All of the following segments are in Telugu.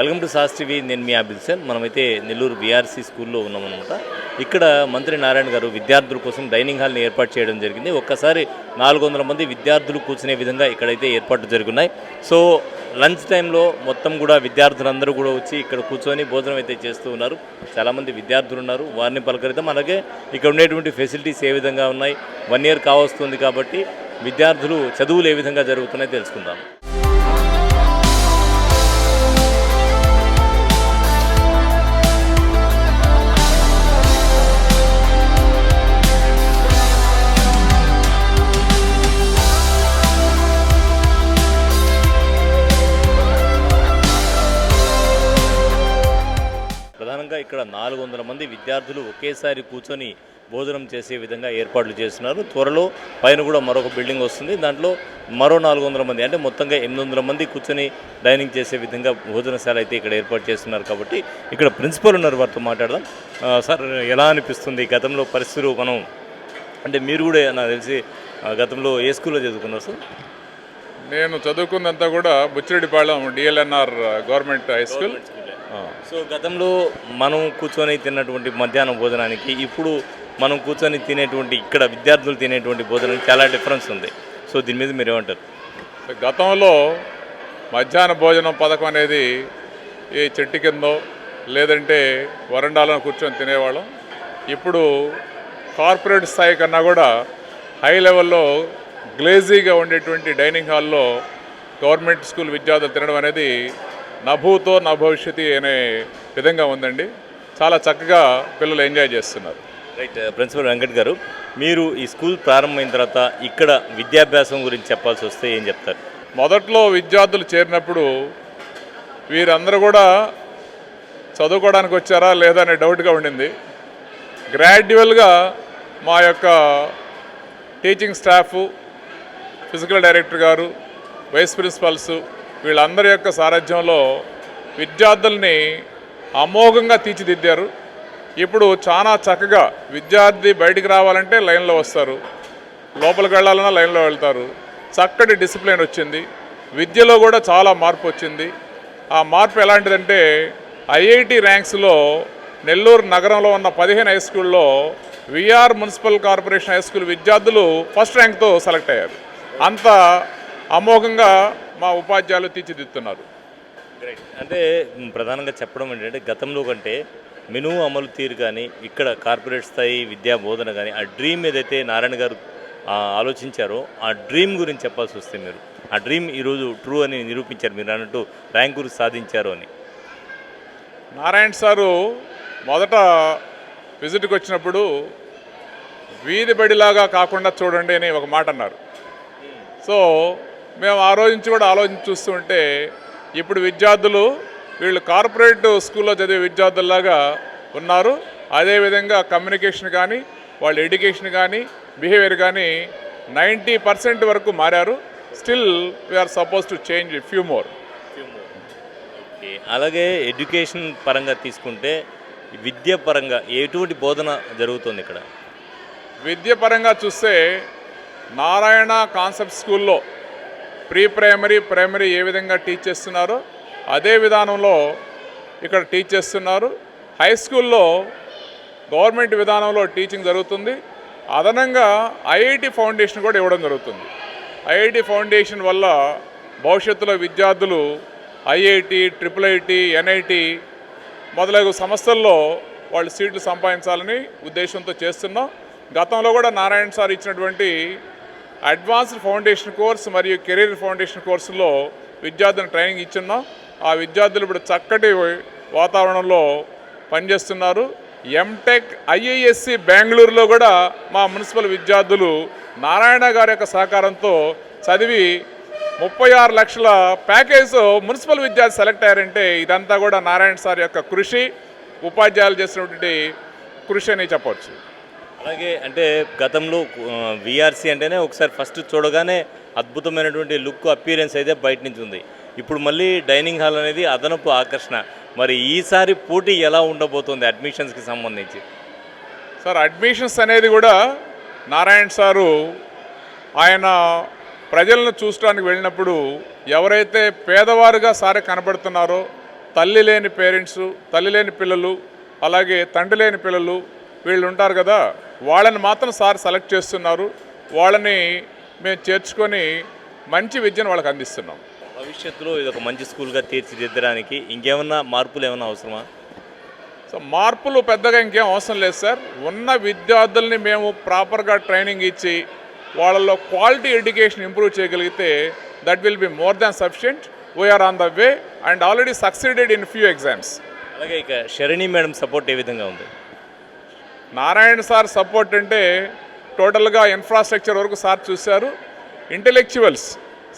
Welcome to sauce TV. నేను మీ అభిల్సన్. మనమైతే నెల్లూరు బీఆర్సీ స్కూల్లో ఉన్నామన్నమాట. ఇక్కడ మంత్రి నారాయణ గారు విద్యార్థుల కోసం డైనింగ్ హాల్ని ఏర్పాటు చేయడం జరిగింది. ఒక్కసారి 400 మంది విద్యార్థులు కూర్చునే విధంగా ఇక్కడైతే ఏర్పాట్లు జరుగున్నాయి. సో లంచ్ టైంలో మొత్తం కూడా విద్యార్థులందరూ కూడా వచ్చి ఇక్కడ కూర్చొని భోజనం అయితే చేస్తూ ఉన్నారు. చాలామంది విద్యార్థులు ఉన్నారు, వారిని పలకరిద్దాం. అలాగే ఇక్కడ ఉండేటువంటి ఫెసిలిటీస్ ఏ విధంగా ఉన్నాయి, 1 year కావస్తుంది కాబట్టి విద్యార్థులు చదువులు ఏ విధంగా జరుగుతున్నాయో తెలుసుకుందాం. ప్రధానంగా ఇక్కడ 400 మంది విద్యార్థులు ఒకేసారి కూర్చొని భోజనం చేసే విధంగా ఏర్పాట్లు చేస్తున్నారు. త్వరలో పైన కూడా మరొక బిల్డింగ్ వస్తుంది, దాంట్లో మరో 400 మంది అంటే మొత్తంగా 800 మంది కూర్చొని డైనింగ్ చేసే విధంగా భోజనశాల అయితే ఇక్కడ ఏర్పాటు చేస్తున్నారు. కాబట్టి ఇక్కడ ప్రిన్సిపల్ ఉన్నారు, వారితో మాట్లాడదాం. సార్, ఎలా అనిపిస్తుంది గతంలో పరిస్థితులు? మనం అంటే మీరు కూడా నాకు తెలిసి గతంలో ఏ స్కూల్లో చదువుకున్నారు సార్? నేను చదువుకున్నంతా కూడా Buchireddypalem DLNR government high school. So గతంలో మనం కూర్చొని తిన్నటువంటి మధ్యాహ్నం భోజనానికి ఇప్పుడు మనం కూర్చొని తినేటువంటి ఇక్కడ విద్యార్థులు తినేటువంటి భోజనానికి చాలా డిఫరెన్స్ ఉంది. సో దీని మీద మీరు ఏమంటారు? గతంలో మధ్యాహ్న భోజనం పథకం అనేది ఈ చెట్టు కిందో లేదంటే వరండాలో కూర్చొని తినేవాళ్ళం. ఇప్పుడు కార్పొరేట్ స్థాయి కన్నా కూడా హై లెవెల్లో గ్లేజీగా ఉండేటువంటి డైనింగ్ హాల్లో గవర్నమెంట్ స్కూల్ విద్యార్థులు తినడం అనేది నభూతో నా భవిష్యత్తు అనే విధంగా ఉందండి. చాలా చక్కగా పిల్లలు ఎంజాయ్ చేస్తున్నారు. రైట్. ప్రిన్సిపల్ వెంకట్ గారు, మీరు ఈ స్కూల్ ప్రారంభమైన తర్వాత ఇక్కడ విద్యాభ్యాసం గురించి చెప్పాల్సి వస్తే ఏం చెప్తారు? మొదట్లో విద్యార్థులు చేరినప్పుడు వీరందరూ కూడా చదువుకోవడానికి వచ్చారా లేదా అనే డౌట్గా ఉండింది. గ్రాడ్యువల్గా మా యొక్క టీచింగ్ స్టాఫ్, ఫిజికల్ డైరెక్టర్ గారు, వైస్ ప్రిన్సిపల్స్ వీళ్ళందరి యొక్క సారథ్యంలో విద్యార్థుల్ని అమోఘంగా తీర్చిదిద్దారు. ఇప్పుడు చాలా చక్కగా విద్యార్థి బయటికి రావాలంటే లైన్లో వస్తారు, లోపలికి వెళ్ళాలన్నా లైన్లో వెళ్తారు. చక్కటి డిసిప్లిన్ వచ్చింది. విద్యలో కూడా చాలా మార్పు వచ్చింది. ఆ మార్పు ఎలాంటిదంటే ఐఐటి ర్యాంక్స్లో నెల్లూరు నగరంలో ఉన్న 15 హై స్కూల్లో V R municipal corporation high school విద్యార్థులు ఫస్ట్ ర్యాంక్తో సెలెక్ట్ అయ్యారు. అంత అమోఘంగా మా ఉపాధ్యాయులు తీర్చిదిద్దుతున్నారు. అంటే ప్రధానంగా చెప్పడం ఏంటంటే గతంలో కంటే మెనూ అమలు తీరు కానీ ఇక్కడ కార్పొరేట్ స్థాయి విద్యా బోధన కానీ ఆ డ్రీమ్ ఏదైతే నారాయణ గారు ఆలోచించారో ఆ డ్రీమ్ గురించి చెప్పాల్సి వస్తే మీరు ఆ డ్రీమ్ ఈరోజు ట్రూ అని నిరూపించారు. మీరు అన్నట్టు ర్యాంకులు సాధించారు అని. నారాయణ సారు మొదట విజిట్కి వచ్చినప్పుడు వీధి బడిలాగా కాకుండా చూడండి అని ఒక మాట అన్నారు. సో మేము ఆ రోజు నుంచి కూడా ఆలోచించి చూస్తుంటే ఇప్పుడు విద్యార్థులు వీళ్ళు కార్పొరేట్ స్కూల్లో చదివే విద్యార్థుల్లాగా ఉన్నారు. అదేవిధంగా కమ్యూనికేషన్ కానీ వాళ్ళ ఎడ్యుకేషన్ కానీ బిహేవియర్ కానీ 90% వరకు మారారు. Still we are suppose to change few more. Okay. అలాగే ఎడ్యుకేషన్ పరంగా తీసుకుంటే విద్య పరంగా ఎటువంటి బోధన జరుగుతుంది ఇక్కడ? విద్య పరంగా చూస్తే నారాయణ కాన్సెప్ట్ స్కూల్లో ప్రీ ప్రైమరీ, ప్రైమరీ ఏ విధంగా టీచ్ చేస్తున్నారో అదే విధానంలో ఇక్కడ టీచ్ చేస్తున్నారు. హై స్కూల్లో గవర్నమెంట్ విధానంలో టీచింగ్ జరుగుతుంది. అదనంగా ఐఐటి ఫౌండేషన్ కూడా ఇవ్వడం జరుగుతుంది. ఐఐటి ఫౌండేషన్ వల్ల భవిష్యత్తులో విద్యార్థులు ఐఐటి, ట్రిపుల్ ఎన్ఐటి మొదలగు సంస్థల్లో వాళ్ళు సీట్లు సంపాదించాలని ఉద్దేశంతో చేస్తున్నాం. గతంలో కూడా నారాయణ సార్ ఇచ్చినటువంటి అడ్వాన్స్డ్ ఫౌండేషన్ కోర్స్ మరియు కెరీర్ ఫౌండేషన్ కోర్సులో విద్యార్థులను ట్రైనింగ్ ఇచ్చున్నాం. ఆ విద్యార్థులు ఇప్పుడు చక్కటి వాతావరణంలో పనిచేస్తున్నారు. ఎంటెక్ ఐఐఎస్సి బెంగళూరులో కూడా మా మున్సిపల్ విద్యార్థులు నారాయణ గారి యొక్క సహకారంతో చదివి 36 లక్షల ప్యాకేజ్ మున్సిపల్ విద్యార్థి సెలెక్ట్ అయ్యారంటే ఇదంతా కూడా నారాయణ సార్ యొక్క కృషి, ఉపాధ్యాయులు చేసినటువంటి కృషి అని చెప్పవచ్చు. అలాగే అంటే గతంలో విఆర్సీ అంటేనే ఒకసారి ఫస్ట్ చూడగానే అద్భుతమైనటువంటి లుక్, అపీరెన్స్ అయితే బయట నుంచి ఉంది. ఇప్పుడు మళ్ళీ డైనింగ్ హాల్ అనేది అదనపు ఆకర్షణ. మరి ఈసారి పోటీ ఎలా ఉండబోతుంది అడ్మిషన్స్కి సంబంధించి? సార్, అడ్మిషన్స్ అనేది కూడా నారాయణ సారు ఆయన ప్రజలను చూడడానికి వెళ్ళినప్పుడు ఎవరైతే పేదవారుగా సారే కనబడుతున్నారో తల్లి లేని పేరెంట్స్, తల్లి లేని పిల్లలు, అలాగే తండ్రి లేని పిల్లలు వీళ్ళు ఉంటారు కదా, వాళ్ళని మాత్రం సార్ సెలెక్ట్ చేస్తున్నారు. వాళ్ళని మేము చేర్చుకొని మంచి విద్యను వాళ్ళకి అందిస్తున్నాం. భవిష్యత్తులో ఇది ఒక మంచి స్కూల్గా తీర్చిదిద్దడానికి ఇంకేమన్నా మార్పులు ఏమైనా అవసరమా? సో మార్పులు పెద్దగా ఇంకేం అవసరం లేదు సార్. ఉన్న విద్యార్థుల్ని మేము ప్రాపర్గా ట్రైనింగ్ ఇచ్చి వాళ్ళలో క్వాలిటీ ఎడ్యుకేషన్ ఇంప్రూవ్ చేయగలిగితే that will be more than sufficient. We are on the way and already succeeded in few exams. అలాగే ఇక శరణి మేడం సపోర్ట్ ఏ విధంగా ఉంది? నారాయణ సార్ సపోర్ట్ అంటే టోటల్గా ఇన్ఫ్రాస్ట్రక్చర్ వరకు సార్ చూశారు. Intellectuals,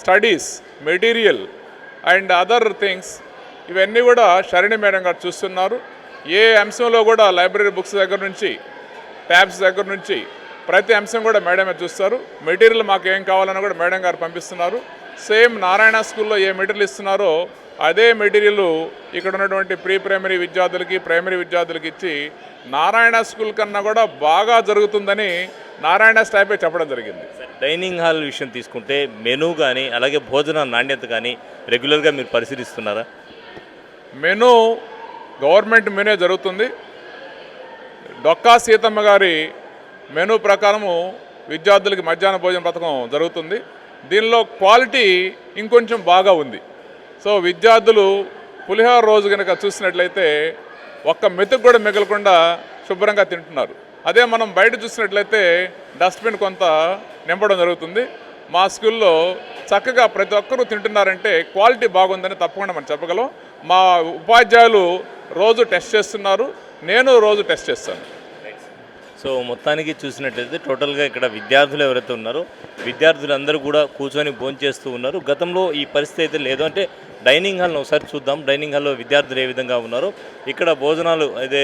studies, material and other things ఇవన్నీ కూడా శరణి మేడం గారు చూస్తున్నారు. ఏ అంశంలో కూడా లైబ్రరీ బుక్స్ దగ్గర నుంచి, ట్యాబ్స్ దగ్గర నుంచి ప్రతి అంశం కూడా మేడమే చూస్తారు. మెటీరియల్ మాకు ఏం కావాలన్నా కూడా మేడం గారు పంపిస్తున్నారు. సేమ్ నారాయణ స్కూల్లో ఏ మెటీరియల్ ఇస్తున్నారో అదే మెటీరియల్ ఇక్కడ ఉన్నటువంటి ప్రీ ప్రైమరీ విద్యార్థులకి, ప్రైమరీ విద్యార్థులకి ఇచ్చి నారాయణ స్కూల్ కన్నా కూడా బాగా జరుగుతుందని నారాయణ స్టాఫే చెప్పడం జరిగింది. డైనింగ్ హాల్ విషయం తీసుకుంటే మెనూ కానీ అలాగే భోజన నాణ్యత కానీ రెగ్యులర్గా మీరు పరిశీలిస్తున్నారా? మెనూ గవర్నమెంట్ మెనూ జరుగుతుంది. డొక్కా సీతమ్మ గారి మెనూ ప్రకారము విద్యార్థులకి మధ్యాహ్న భోజన పథకం జరుగుతుంది. దీనిలో క్వాలిటీ ఇంకొంచెం బాగా ఉంది. సో విద్యార్థులు పులిహోర రోజు కనుక చూసినట్లయితే ఒక్క మెతుకు కూడా మిగలకుండా శుభ్రంగా తింటున్నారు. అదే మనం బయట చూసినట్లయితే డస్ట్బిన్ కొంత నింపడం జరుగుతుంది. మా స్కూల్లో చక్కగా ప్రతి ఒక్కరూ తింటున్నారంటే క్వాలిటీ బాగుందని తప్పకుండా మనం చెప్పగలం. మా ఉపాధ్యాయులు రోజు టెస్ట్ చేస్తున్నారు, నేను రోజు టెస్ట్ చేస్తాను. సో మొత్తానికి చూసినట్లయితే టోటల్గా ఇక్కడ విద్యార్థులు ఎవరైతే ఉన్నారో విద్యార్థులందరూ కూడా కూర్చొని భోంచేస్తూ ఉన్నారు. గతంలో ఈ పరిస్థితి అయితే లేదు. అంటే డైనింగ్ హాల్ను ఒకసారి చూద్దాం. డైనింగ్ హాల్లో విద్యార్థులు ఏ విధంగా ఉన్నారో, ఇక్కడ భోజనాలు అయితే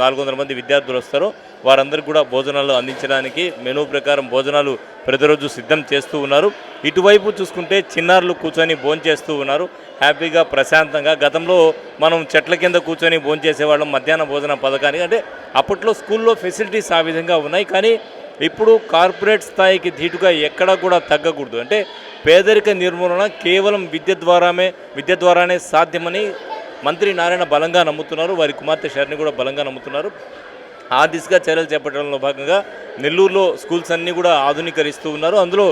400 మంది విద్యార్థులు వస్తారో వారందరికీ కూడా భోజనాలు అందించడానికి మెనూ ప్రకారం భోజనాలు ప్రతిరోజు సిద్ధం చేస్తూ ఉన్నారు. ఇటువైపు చూసుకుంటే చిన్నారులు కూర్చొని భోంచేస్తూ ఉన్నారు హ్యాపీగా, ప్రశాంతంగా. గతంలో మనం చెట్ల కింద కూర్చొని భోంచేసేవాళ్ళం మధ్యాహ్న భోజన పథకానికి. అంటే అప్పట్లో స్కూల్లో ఫెసిలిటీస్ ఆ విధంగా ఉన్నాయి. కానీ ఇప్పుడు కార్పొరేట్ స్థాయికి ధీటుగా ఎక్కడా కూడా తగ్గకూడదు. అంటే పేదరిక నిర్మూలన కేవలం విద్య ద్వారానే సాధ్యమని మంత్రి నారాయణ బలంగా నమ్ముతున్నారు. వారి కుమార్తె శరణి కూడా బలంగా నమ్ముతున్నారు. ఆ దిశగా చర్యలు చేపట్టడంలో భాగంగా నెల్లూరులో స్కూల్స్ అన్నీ కూడా ఆధునీకరిస్తూ ఉన్నారు. అందులో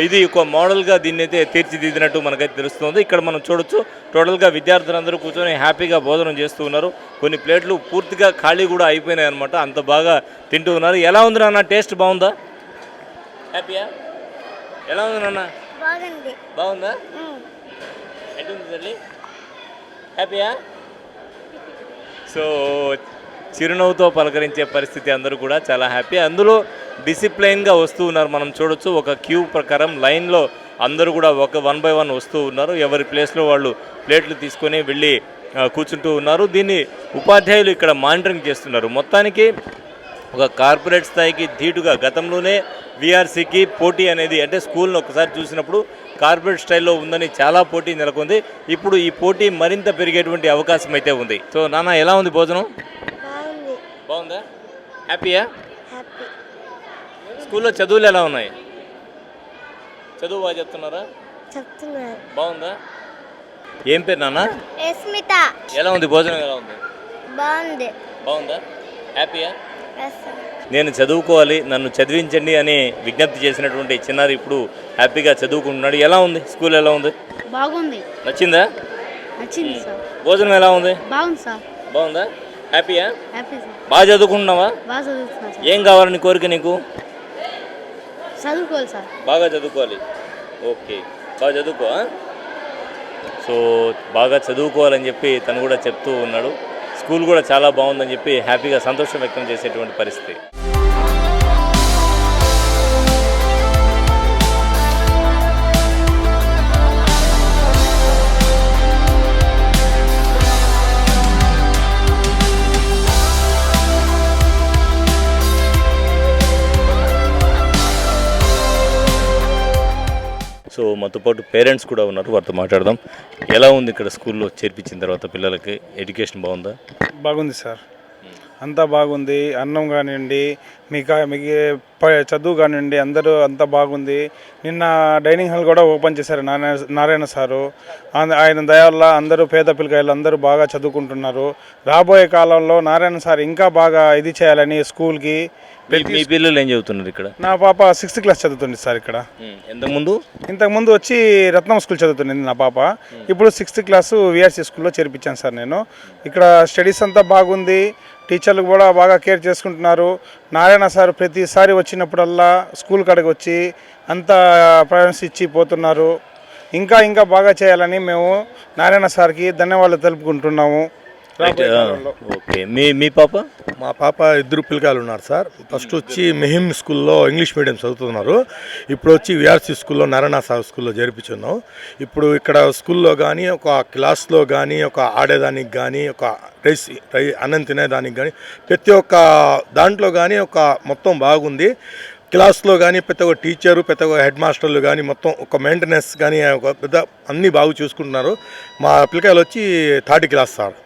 ఇది ఒక మోడల్గా దీన్ని అయితే తీర్చిదిద్దినట్టు మనకైతే తెలుస్తుంది. ఇక్కడ మనం చూడొచ్చు టోటల్గా విద్యార్థులందరూ కూర్చొని హ్యాపీగా భోజనం చేస్తూ ఉన్నారు. కొన్ని ప్లేట్లు పూర్తిగా ఖాళీ కూడా అయిపోయినాయి అనమాట, అంత బాగా తింటూ ఉన్నారు. ఎలా ఉంది నాన్న? టేస్ట్ బాగుందా? హ్యాపీయా? ఎలా ఉంది నాన్న? బాగుందా? ఎట్లుంది తల్లి? హ్యాపీయా? సో చిరునవ్వుతో పలకరించే పరిస్థితి, అందరూ కూడా చాలా హ్యాపీ. అందులో డిసిప్లైన్గా వస్తూ ఉన్నారు. మనం చూడొచ్చు ఒక క్యూ ప్రకారం లైన్లో అందరూ కూడా వన్ బై వన్ వస్తూ ఉన్నారు. ఎవరి ప్లేస్లో వాళ్ళు ప్లేట్లు తీసుకొని వెళ్ళి కూర్చుంటూ ఉన్నారు. దీన్ని ఉపాధ్యాయులు ఇక్కడ మానిటరింగ్ చేస్తున్నారు. మొత్తానికి ఒక కార్పొరేట్ స్థాయికి ధీటుగా గతంలోనే విఆర్సీకి పోటీ అనేది, అంటే స్కూల్ను ఒకసారి చూసినప్పుడు కార్పొరేట్ స్టైల్లో ఉందని చాలా పోటీ నెలకొంది. ఇప్పుడు ఈ పోటీ మరింత పెరిగేటువంటి అవకాశం అయితే ఉంది. సో నాన్న, ఎలా ఉంది భోజనం? బాగుందా? హ్యాపీయా? స్కూల్లో చదువులు ఎలా ఉన్నాయి? చదువు బాగా చెప్తున్నారా? బాగుందా? ఏం పేరు నాన్న? స్మిత. ఎలా ఉంది భోజనం? ఎలా ఉంది? బాగుందా? హ్యాపీయా? నేను చదువుకోవాలి, నన్ను చదివించండి అని విజ్ఞప్తి చేసినటువంటి చిన్నారి ఇప్పుడు హ్యాపీగా చదువుకుంటున్నాడు. ఎలా ఉంది స్కూల్? ఎలా ఉంది? బాగుంది. నచ్చిందా? నచ్చింది సార్. భోజనం ఎలా ఉంది? బాగుంది సార్. బాగుందా? హ్యాపీయా? Happy sir. బాగా చదువుకుంటున్నావా? బాగా చదువుతున్నా సార్. ఏం కావాలని కోరిక నీకు? చదువుకోవాలి సార్. బాగా చదువుకోవాలి. ఓకే, బాగా చదువుకో. సో బాగా చదువుకోవాలని చెప్పి తను కూడా చెప్తూ ఉన్నాడు. స్కూల్ కూడా చాలా బాగుందని చెప్పి హ్యాపీగా సంతోషం వ్యక్తం చేసేటువంటి పరిస్థితి. సో మాతో పాటు పేరెంట్స్ కూడా ఉన్నారు, వారితో మాట్లాడదాం. ఎలా ఉంది ఇక్కడ స్కూల్లో చేర్పించిన తర్వాత పిల్లలకి ఎడ్యుకేషన్? బాగుందా? బాగుంది సార్. అంతా బాగుంది. అన్నం కానివ్వండి, మీకు చదువు కానివ్వండి, అందరూ అంతా బాగుంది. నిన్న డైనింగ్ హాల్ కూడా ఓపెన్ చేశారు నారాయణ సారు. ఆయన దయ వల్ల అందరూ పేద పిల్లకాయలు అందరూ బాగా చదువుకుంటున్నారు. రాబోయే కాలంలో నారాయణ సార్ ఇంకా బాగా ఇది చేయాలని స్కూల్కి. మీ పిల్లలు ఏం చదువుతున్నారు ఇక్కడ? నా పాప 6th క్లాస్ చదువుతుంది సార్ ఇక్కడ. ఇంతకుముందు వచ్చి రత్నం స్కూల్ చదువుతుంది నా పాప. ఇప్పుడు 6th క్లాసు విఆర్సీ స్కూల్లో చేర్పించాను సార్ నేను. ఇక్కడ స్టడీస్ అంతా బాగుంది. టీచర్లు కూడా బాగా కేర్ చేసుకుంటున్నారు. నారాయణ సార్ ప్రతిసారి వచ్చినప్పుడల్లా స్కూల్ కాడికి వచ్చి అంతా ప్రైవెన్స్ ఇచ్చి పోతున్నారు. ఇంకా బాగా చేయాలని మేము నారాయణ సార్కి ధన్యవాదాలు తెలుపుకుంటున్నాము. ఓకే, మీ పాప? మా పాప 2 పిల్లకాయలు ఉన్నారు సార్. ఫస్ట్ వచ్చి మెహిమ్ స్కూల్లో ఇంగ్లీష్ మీడియం చదువుతున్నారు. ఇప్పుడు వచ్చి విఆర్సీ స్కూల్లో నారాయణ సార్ స్కూల్లో చేర్పించున్నాం. ఇప్పుడు ఇక్కడ స్కూల్లో కానీ ఒక క్లాస్లో కానీ ఒక ఆడేదానికి కానీ ఒక అన్నం తినేదానికి కానీ ప్రతి ఒక్క దాంట్లో కానీ ఒక మొత్తం బాగుంది. క్లాస్లో కానీ ప్రతి ఒక్క టీచరు ప్రతి ఒక్క హెడ్ మాస్టర్లు కానీ మొత్తం ఒక మెయింటెనెన్స్ కానీ ఒక పెద్ద అన్నీ బాగా చూసుకుంటున్నారు. మా పిల్లకాయలు వచ్చి 3rd class sir.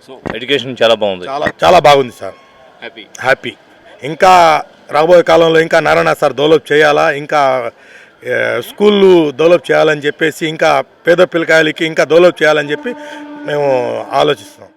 So education చాలా బాగుంది. చాలా బాగుంది సార్. హ్యాపీ. ఇంకా రాబోయే కాలంలో ఇంకా నారాయణ సార్ డెవలప్ చేయాలా, ఇంకా స్కూళ్ళు డెవలప్ చేయాలని చెప్పేసి, ఇంకా పేద పిల్లకాయలకి ఇంకా డెవలప్ చేయాలని చెప్పి మేము ఆలోచిస్తున్నాం.